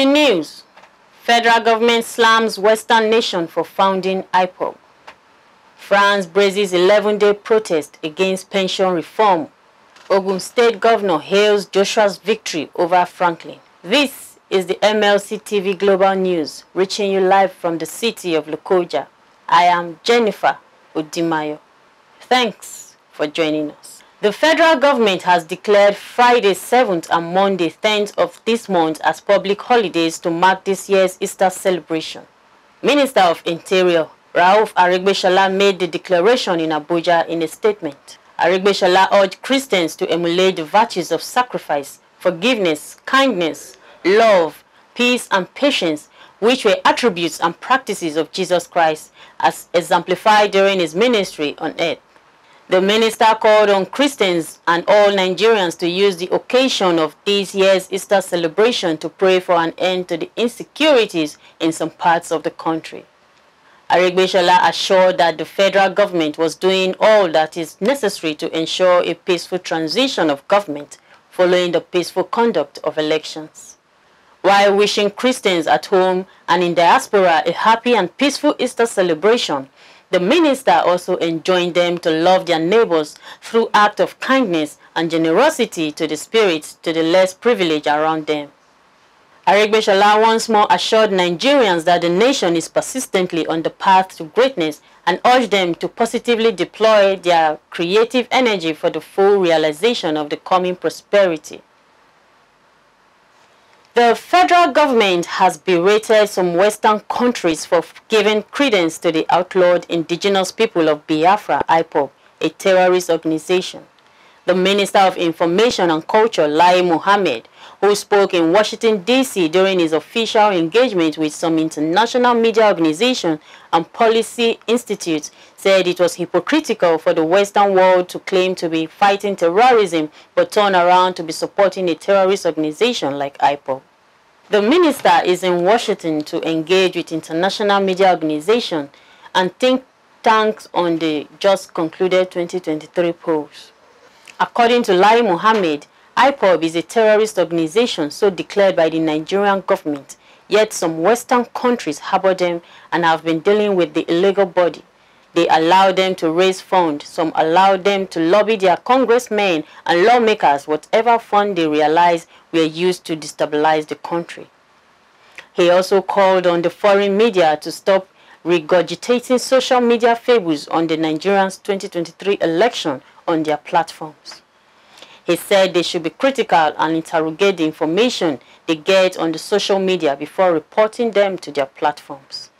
In the news, federal government slams Western nation for founding IPOB. France braces 11-day protest against pension reform. Ogun State Governor hails Joshua's victory over Franklin. This is the MLC TV Global News, reaching you live from the city of Lokoja. I am Jennifer Odimayo. Thanks for joining us. The federal government has declared Friday 7th and Monday 10th of this month as public holidays to mark this year's Easter celebration. Minister of Interior Rauf Aregbesola made the declaration in Abuja in a statement. Aregbesola urged Christians to emulate the virtues of sacrifice, forgiveness, kindness, love, peace, and patience, which were attributes and practices of Jesus Christ, as exemplified during his ministry on earth. The minister called on Christians and all Nigerians to use the occasion of this year's Easter celebration to pray for an end to the insecurities in some parts of the country. Aregbesola assured that the federal government was doing all that is necessary to ensure a peaceful transition of government following the peaceful conduct of elections. While wishing Christians at home and in diaspora a happy and peaceful Easter celebration, the minister also enjoined them to love their neighbors through acts of kindness and generosity to the spirits to the less privileged around them. Aregbesola once more assured Nigerians that the nation is persistently on the path to greatness and urged them to positively deploy their creative energy for the full realization of the coming prosperity. The federal government has berated some Western countries for giving credence to the outlawed indigenous people of Biafra, IPOB, a terrorist organization. The Minister of Information and Culture, AHMED, who spoke in Washington, D.C. during his official engagement with some international media organizations and policy institutes, said it was hypocritical for the Western world to claim to be fighting terrorism but turn around to be supporting a terrorist organization like IPOB. The minister is in Washington to engage with international media organizations and think tanks on the just concluded 2023 polls. According to Lai Mohammed, IPOB is a terrorist organization so declared by the Nigerian government, yet some Western countries harbor them and have been dealing with the illegal body. They allow them to raise funds, some allow them to lobby their congressmen and lawmakers whatever fund they realize were used to destabilize the country. He also called on the foreign media to stop regurgitating social media fables on the Nigerians' 2023 election on their platforms. He said they should be critical and interrogate the information they get on the social media before reporting them to their platforms.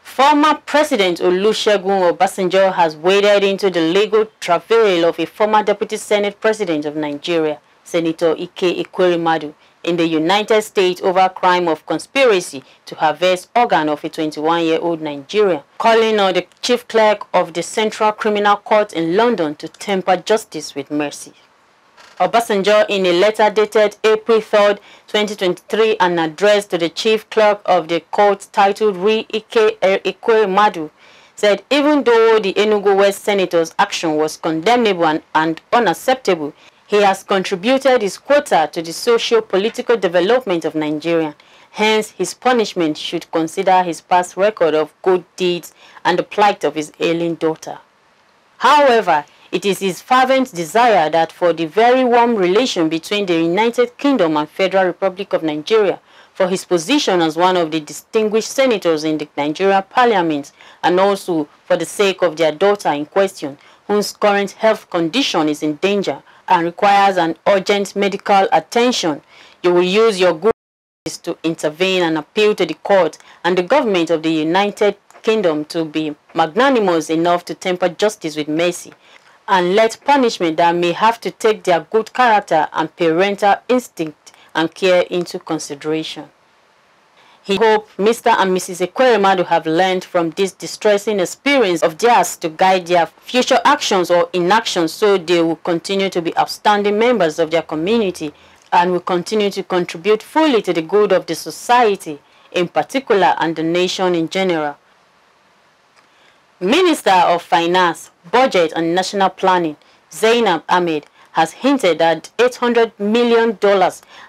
Former President Olusegun Obasanjo has waded into the legal travail of a former Deputy Senate President of Nigeria, Senator Ike Ekweremadu, in the United States over crime of conspiracy to harvest organ of a 21-year-old Nigerian, calling on the Chief Clerk of the Central Criminal Court in London to temper justice with mercy. Obasanjo, in a letter dated April 3, 2023, and addressed to the Chief Clerk of the court titled Re Ike Ekweremadu, said even though the Enugu West Senator's action was condemnable and unacceptable, he has contributed his quota to the socio-political development of Nigeria. Hence, his punishment should consider his past record of good deeds and the plight of his ailing daughter. However, it is his fervent desire that for the very warm relation between the United Kingdom and Federal Republic of Nigeria, for his position as one of the distinguished senators in the Nigeria Parliament, and also for the sake of their daughter in question, whose current health condition is in danger and requires an urgent medical attention, you will use your good to intervene and appeal to the court and the government of the United Kingdom to be magnanimous enough to temper justice with mercy, and let punishment that may have to take their good character and parental instinct and care into consideration. He hoped Mr. and Mrs. Ekweremadu have learned from this distressing experience of theirs to guide their future actions or inactions, so they will continue to be outstanding members of their community and will continue to contribute fully to the good of the society in particular and the nation in general. Minister of Finance, Budget and National Planning, ZAINAB Ahmed, has hinted that $800 million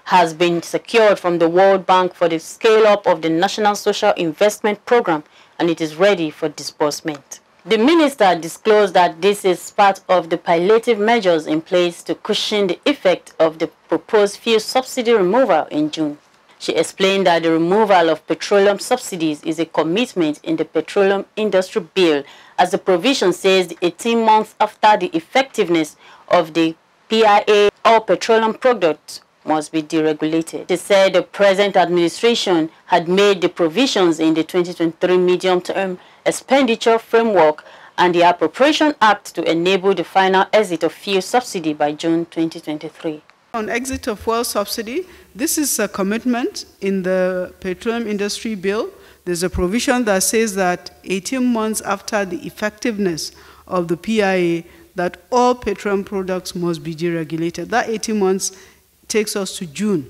has been secured from the World Bank for the scale-up of the National Social Investment Program, and it is ready for disbursement. The minister disclosed that this is part of the palliative measures in place to cushion the effect of the proposed fuel subsidy removal in June. She explained that the removal of petroleum subsidies is a commitment in the Petroleum Industry Bill, as the provision says 18 months after the effectiveness of the PIA, all petroleum products must be deregulated. She said the present administration had made the provisions in the 2023 medium-term expenditure framework and the Appropriation Act to enable the final exit of fuel subsidy by June 2023. On exit of fuel subsidy, this is a commitment in the Petroleum Industry Bill. There's a provision that says that 18 months after the effectiveness of the PIA, that all petroleum products must be deregulated. That 18 months takes us to June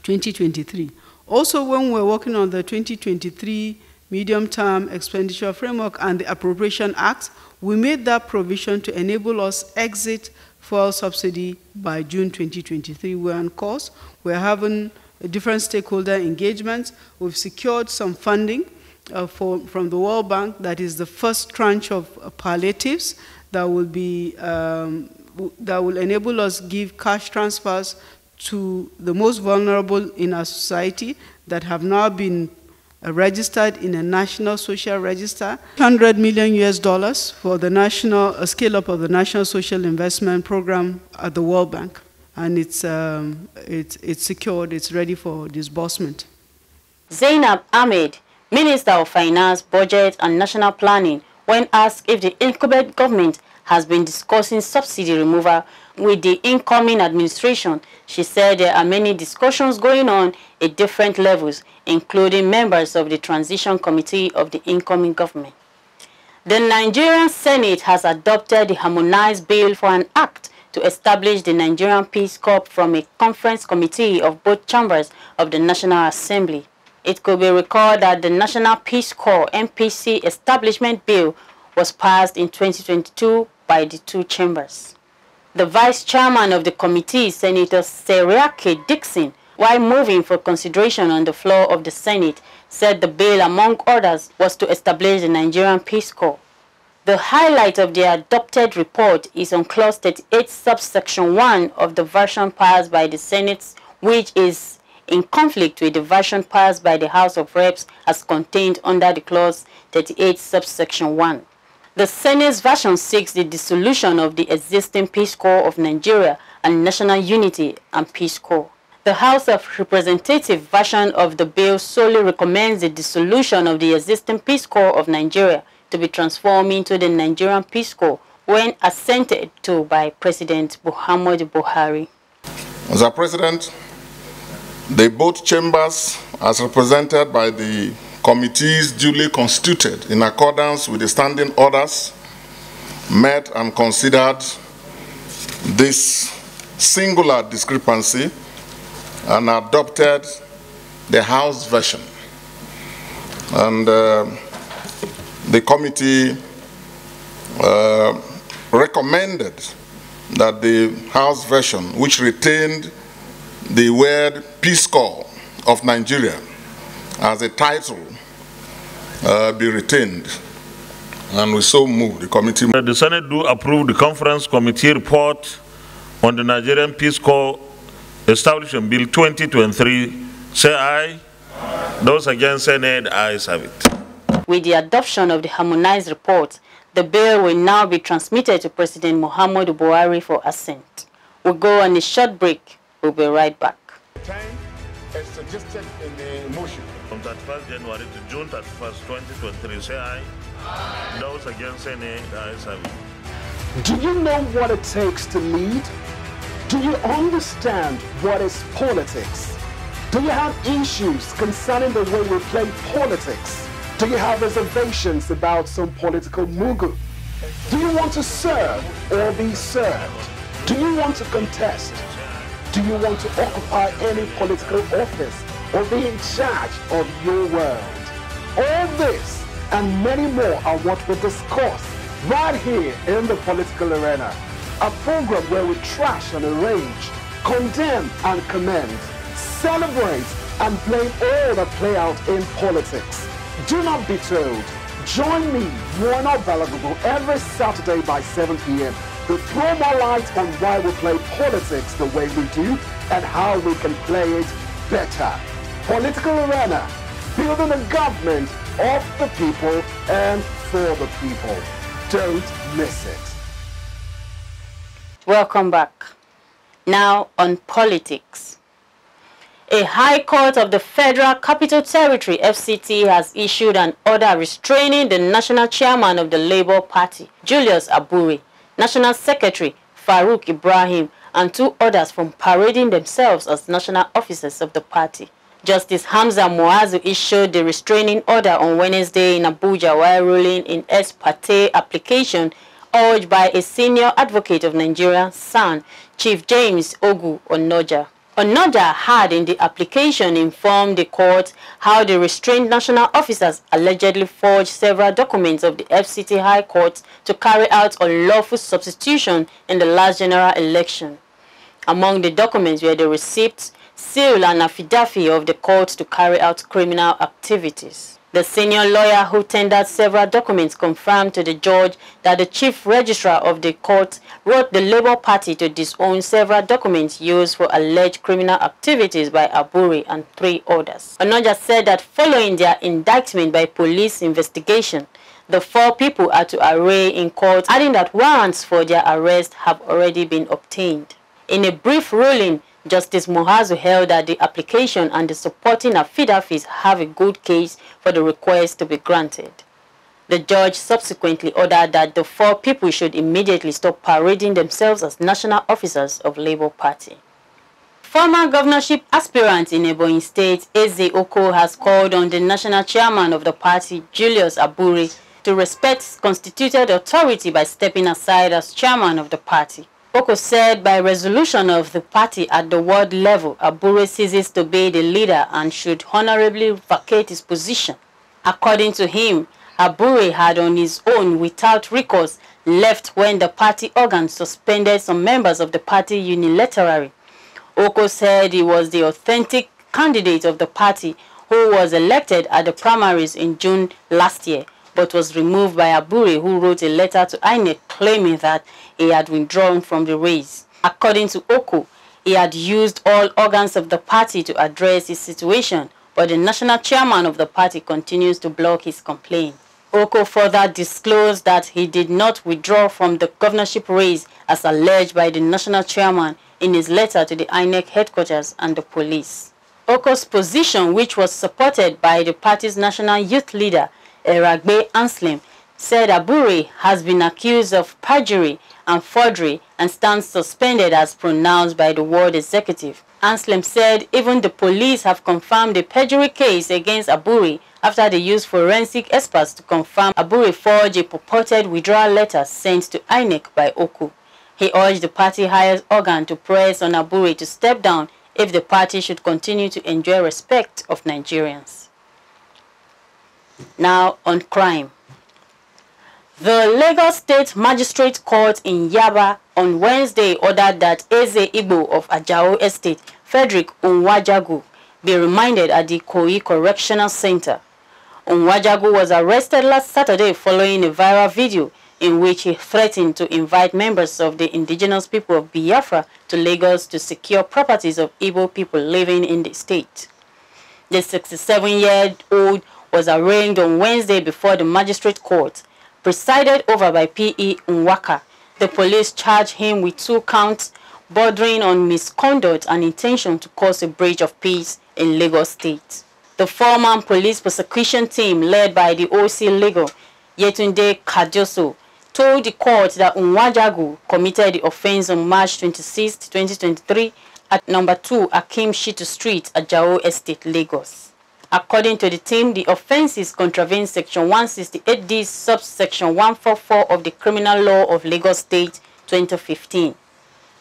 2023. Also, when we're working on the 2023 medium-term expenditure framework and the Appropriation Act, we made that provision to enable us exit fuel subsidy by June 2023. We're on course. We're having different stakeholder engagements. We've secured some funding from the World Bank. That is the first tranche of palliatives that will be that will enable us give cash transfers to the most vulnerable in our society that have now been registered in a national social register. $100 million for the national scale-up of the National Social Investment Program at the World Bank, and it's secured. It's ready for disbursement. ZAINAB AHMED, Minister of Finance, Budget and National Planning, when asked if the incumbent government has been discussing subsidy removal with the incoming administration, she said there are many discussions going on at different levels, including members of the Transition Committee of the incoming government. The Nigerian Senate has adopted the Harmonized Bill for an Act to establish the Nigerian Peace Corps from a conference committee of both chambers of the National Assembly. It could be recalled that the National Peace Corps (NPC) Establishment Bill was passed in 2022 by the two chambers. The vice chairman of the committee, Senator Seriake Dixon, while moving for consideration on the floor of the Senate, said the bill, among others, was to establish the Nigerian Peace Corps. The highlight of the adopted report is on Clause 38, subsection 1 of the version passed by the Senate, which is in conflict with the version passed by the House of Reps as contained under the Clause 38, subsection 1. The Senate's version seeks the dissolution of the existing Peace Corps of Nigeria and National Unity and Peace Corps. The House of Representatives version of the bill solely recommends the dissolution of the existing Peace Corps of Nigeria to be transformed into the Nigerian Peace Corps when assented to by President Muhammadu Buhari. Mr. President, the both chambers, as represented by the committees duly constituted in accordance with the standing orders, met and considered this singular discrepancy and adopted the House version. And the committee recommended that the House version, which retained the word Peace Corps of Nigeria as a title, be retained, and we so move the committee. The Senate do approve the conference committee report on the Nigerian Peace Corps Establishment Bill 2023. Say aye. Aye. Those against say nay. The ayes have it. With the adoption of the harmonized report, the bill will now be transmitted to President Muhammadu Buhari for assent. We'll go on a short break. We'll be right back. Time as suggested in the motion. From 31st January to June 31st, 2023, say aye. Aye. Those against say nay. The ayes have it. Do you know what it takes to lead? Do you understand what is politics? Do you have issues concerning the way we play politics? Do you have reservations about some political mugu? Do you want to serve or be served? Do you want to contest? Do you want to occupy any political office or be in charge of your world? All this and many more are what we discuss right here in the political arena. a program where we trash and arrange, condemn and commend, celebrate and blame all that play out in politics. Do not be told. Join me, Warner Balagogo, every Saturday by 7 p.m. to throw more light on why we play politics the way we do and how we can play it better. Political Arena, building a government of the people and for the people. Don't miss it. Welcome back. Now on politics. A High Court of the Federal Capital Territory, FCT, has issued an order restraining the National Chairman of the Labour Party, Julius Abure, National Secretary, Farouk Ibrahim, and 2 others from parading themselves as national officers of the party. Justice Hamza Muazu issued the restraining order on Wednesday in Abuja while ruling in ex parte application urged by a senior advocate of Nigerian, SAN, Chief James Ogu Onoja. Onoja had in the application informed the court how the restrained national officers allegedly forged several documents of the FCT High Court to carry out unlawful substitution in the last general election. Among the documents were the receipts, seal and affidavit of the court to carry out criminal activities. The senior lawyer who tendered several documents confirmed to the judge that the chief registrar of the court wrote the Labour Party to disown several documents used for alleged criminal activities by Abure and 3 others. Onoja said that following their indictment by police investigation, the 4 people are to array in court, adding that warrants for their arrest have already been obtained. In a brief ruling, Justice Muazu held that the application and the supporting affidavits have a good case for the request to be granted. The judge subsequently ordered that the 4 people should immediately stop parading themselves as national officers of Labour Party. Former governorship aspirant in Ebonyi State, Eze Oko, has called on the national chairman of the party, Julius Abure, to respect constituted authority by stepping aside as chairman of the party. Oko said by resolution of the party at the ward level, Abure ceases to be the leader and should honorably vacate his position. According to him, Abure had on his own without recourse left when the party organ suspended some members of the party unilaterally. Oko said he was the authentic candidate of the party who was elected at the primaries in June last year, but was removed by Abure, who wrote a letter to INEC claiming that he had withdrawn from the race. According to Oko, he had used all organs of the party to address his situation, but the national chairman of the party continues to block his complaint. Oko further disclosed that he did not withdraw from the governorship race as alleged by the national chairman in his letter to the INEC headquarters and the police. Oko's position, which was supported by the party's national youth leader, Eragbe Anslem, said Abure has been accused of perjury and forgery and stands suspended as pronounced by the ward executive. Anslem said even the police have confirmed the perjury case against Abure after they used forensic experts to confirm Abure forged a purported withdrawal letter sent to INEC by Oko. He urged the party highest organ to press on Abure to step down if the party should continue to enjoy respect of Nigerians. Now on crime. The Lagos State Magistrate Court in Yaba on Wednesday ordered that Eze Igbo of Ajao Estate, Frederick Unwajagu, be remanded at the Ikoyi Correctional Center. Unwajagu was arrested last Saturday following a viral video in which he threatened to invite members of the indigenous people of Biafra to Lagos to secure properties of Igbo people living in the state. The 67-year-old was arraigned on Wednesday before the magistrate court, presided over by P.E. Nwaka. The police charged him with 2 counts bordering on misconduct and intention to cause a breach of peace in Lagos State. The 4-man police prosecution team led by the OC Legal, Yetunde Kadioso, told the court that Unwajagu committed the offense on March 26, 2023 at number 2 Akim Shitu Street, Ajao Estate, Lagos. According to the team, the offences contravene Section 168D, subsection 144 of the Criminal Law of Lagos State, 2015.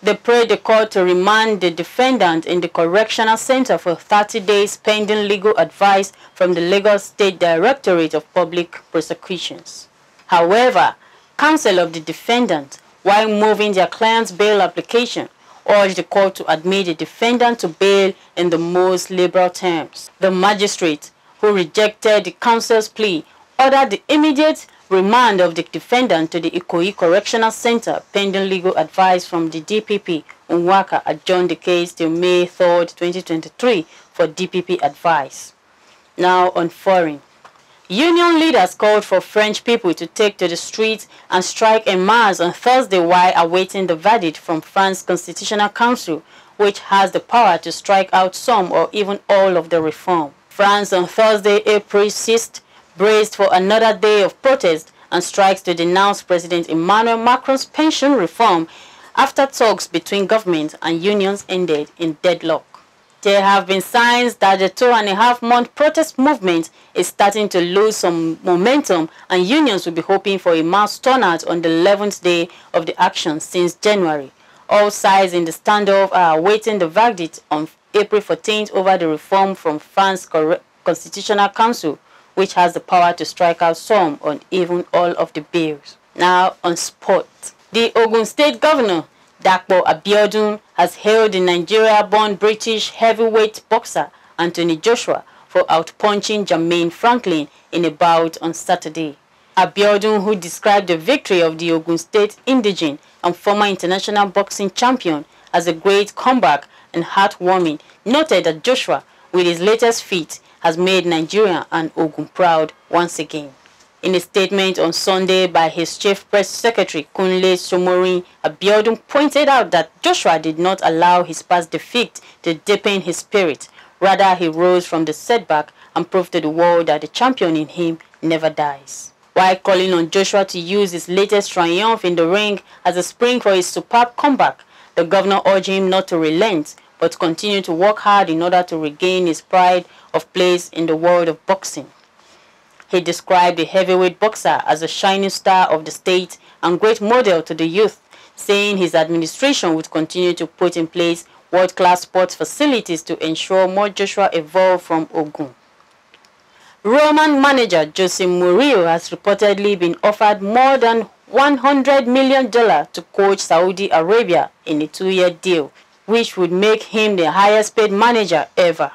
They prayed the court to remand the defendant in the Correctional Center for 30 days pending legal advice from the Lagos State Directorate of Public Prosecutions. However, counsel of the defendant, while moving their client's bail application, urged the court to admit the defendant to bail in the most liberal terms. The magistrate, who rejected the counsel's plea, ordered the immediate remand of the defendant to the Ikoyi Correctional Center pending legal advice from the DPP. Nwaka adjourned the case till May 3, 2023 for DPP advice. Now on foreign. Union leaders called for French people to take to the streets and strike en masse on Thursday while awaiting the verdict from France's Constitutional Council, which has the power to strike out some or even all of the reform. France on Thursday, April 6th, braced for another day of protest and strikes to denounce President Emmanuel Macron's pension reform after talks between government and unions ended in deadlock. There have been signs that the 2.5-month protest movement is starting to lose some momentum, and unions will be hoping for a mass turnout on the 11th day of the action since January. All sides in the standoff are awaiting the verdict on April 14th over the reform from France's Constitutional Council, which has the power to strike out some or even all of the bills. Now on sport. The Ogun State Governor, Dapo Abiodun, has hailed the Nigeria-born British heavyweight boxer Anthony Joshua for outpunching Jermaine Franklin in a bout on Saturday. Abiodun, who described the victory of the Ogun State indigene and former international boxing champion as a great comeback and heartwarming, noted that Joshua, with his latest feat, has made Nigeria and Ogun proud once again. In a statement on Sunday by his chief press secretary, Kunle Somorin, Abiodun pointed out that Joshua did not allow his past defeat to deepen his spirit. Rather, he rose from the setback and proved to the world that the champion in him never dies. While calling on Joshua to use his latest triumph in the ring as a spring for his superb comeback, the governor urged him not to relent, but continue to work hard in order to regain his pride of place in the world of boxing. He described the heavyweight boxer as a shining star of the state and great model to the youth, saying his administration would continue to put in place world-class sports facilities to ensure more Joshua evolve from Ogun. Roman manager Jose Mourinho has reportedly been offered more than $100 million to coach Saudi Arabia in a 2-year deal, which would make him the highest paid manager ever.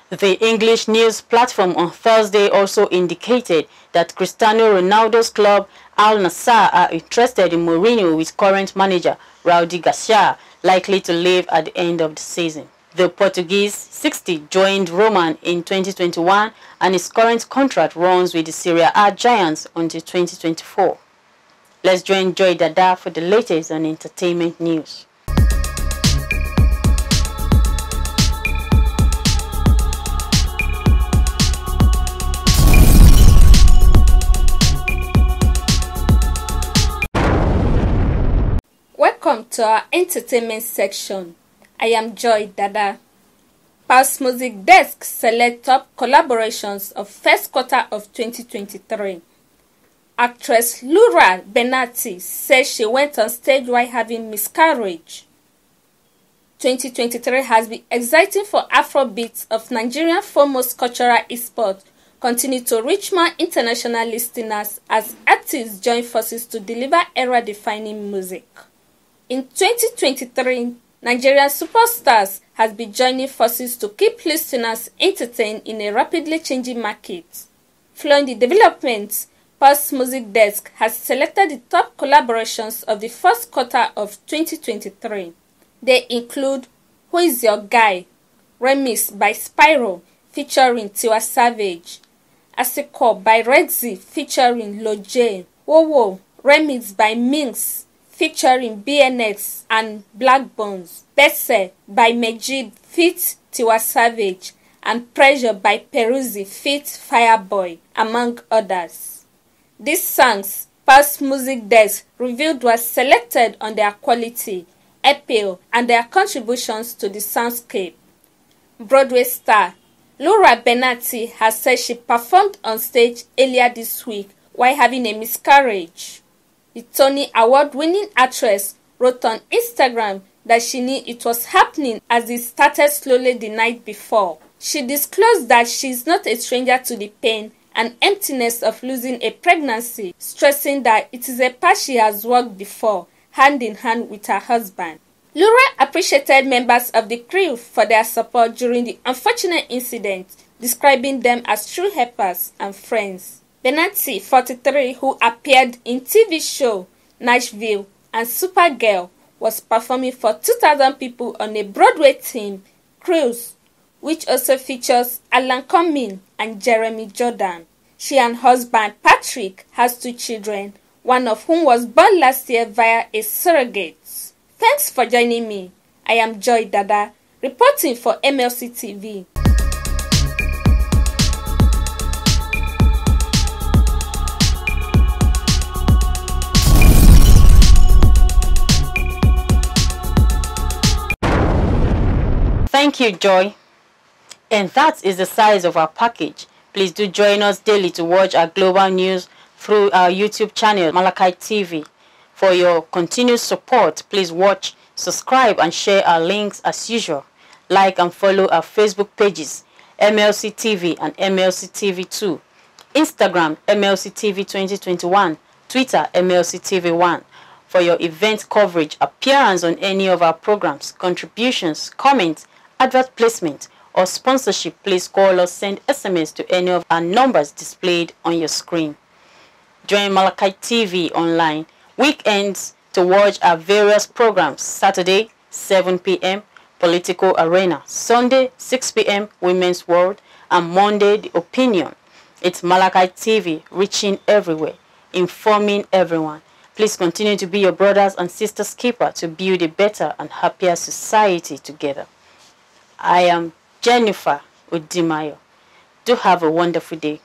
The English news platform on Thursday also indicated that Cristiano Ronaldo's club Al Nassr are interested in Mourinho, with current manager Rudi Garcia likely to leave at the end of the season. The Portuguese 60 joined Roman in 2021 and his current contract runs with the Serie A giants until 2024. Let's join Joy Dada for the latest on entertainment news. Welcome to our entertainment section. I am Joy Dada. Pulse Music Desk select top collaborations of first quarter of 2023. Actress Laura Benatti says she went on stage while having miscarriage. 2023 has been exciting for Afrobeats of Nigerian foremost cultural export continue to reach more international listeners as artists join forces to deliver era-defining music. In 2023, Nigerian superstars has been joining forces to keep listeners entertained in a rapidly changing market. Following the developments, Pulse Music Desk has selected the top collaborations of the first quarter of 2023. They include Who Is Your Guy, remix by Spyro featuring Tiwa Savage, Asiko by Rexy featuring Lojay, Wowo, remix by Minx featuring BNX and Black Bones, Besse by Majid feat Tiwa Savage, and Pressure by Peruzzi feat Fireboy, among others. These songs, Pulse Music Desk revealed, were selected on their quality, appeal, and their contributions to the soundscape. Broadway star Laura Benatti has said she performed on stage earlier this week while having a miscarriage. The Tony Award-winning actress wrote on Instagram that she knew it was happening as it started slowly the night before. She disclosed that she is not a stranger to the pain and emptiness of losing a pregnancy, stressing that it is a path she has walked before hand in hand with her husband. Lura appreciated members of the crew for their support during the unfortunate incident, describing them as true helpers and friends. Benanti, 43, who appeared in TV show Nashville and Supergirl, was performing for 2,000 people on a Broadway theme cruise, which also features Alan Cumming and Jeremy Jordan. She and husband Patrick has 2 children, one of whom was born last year via a surrogate. Thanks for joining me. I am Joy Dada, reporting for MLC TV. Thank you, Joy. And that is the size of our package. Please do join us daily to watch our global news through our YouTube channel, Malachi TV. For your continued support, please watch, subscribe, and share our links as usual. Like and follow our Facebook pages, MLC TV and MLC TV 2, Instagram, MLC TV 2021, Twitter, MLC TV 1. For your event coverage, appearance on any of our programs, contributions, comments, advert placement, or sponsorship, please call or send SMS to any of our numbers displayed on your screen. Join Malachi TV online weekends to watch our various programs. Saturday, 7 p.m., Political Arena. Sunday, 6 p.m., Women's World. And Monday, The Opinion. It's Malachi TV, reaching everywhere, informing everyone. Please continue to be your brothers and sisters keeper to build a better and happier society together. I am Jennifer Udimayo. Do have a wonderful day.